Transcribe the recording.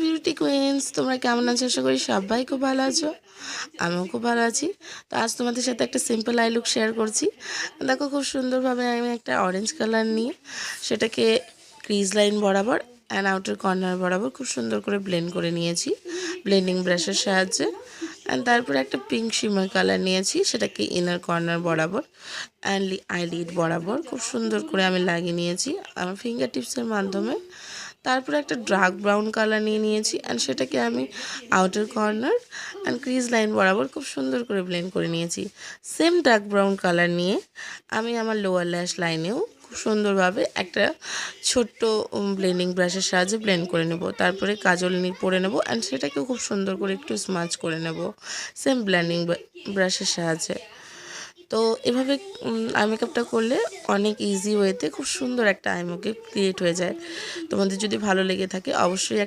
Beauty queen's, তোমরা কেমন আছো? আশা করি সবাই খুব ভালো আছো। আমিও খুব ভালো আছি। তো আজ তোমাদের সাথে একটা সিম্পল আই লুক শেয়ার করছি। দেখো, খুব সুন্দরভাবে আমি একটা অরেঞ্জ কালার নিয়ে সেটাকে ক্রিজ লাইন বরাবর অ্যান্ড আউটার কর্নার বরাবর খুব সুন্দর করে ব্লেন্ড করে নিয়েছি ব্লেন্ডিং ব্রাশের সাহায্যে। অ্যান্ড তারপরে একটা পিঙ্ক শিমার কালার নিয়েছি, সেটাকে ইনার কর্নার বরাবর অ্যান্ড আইলিড বরাবর খুব সুন্দর করে আমি লাগিয়ে নিয়েছি আমার ফিঙ্গার টিপসের মাধ্যমে। তারপরে একটা ডার্ক ব্রাউন কালার নিয়ে নিয়েছি অ্যান্ড সেটাকে আমি outer corner and crease line বরাবর খুব সুন্দর করে ব্লেন্ড করে নিয়েছি। সেম ডার্ক ব্রাউন কালার নিয়ে আমি আমার লোয়ার ল্যাশ লাইনেও খুব সুন্দরভাবে একটা ছোট্ট ব্লেন্ডিং ব্রাশের সাহায্যে ব্লেন্ড করে নেব। তারপরে কাজল পরে নেব অ্যান্ড সেটাকেও খুব সুন্দর করে একটু স্মাচ করে নেব সেম ব্লেন্ডিং ব্রাশের সাহায্যে। তো এভাবে আই মেকআপটা করলে অনেক ইজি ওয়েতে খুব সুন্দর একটা আই মেকআপ ক্রিয়েট হয়ে যায়। তোমাদের যদি ভালো লেগে থাকে অবশ্যই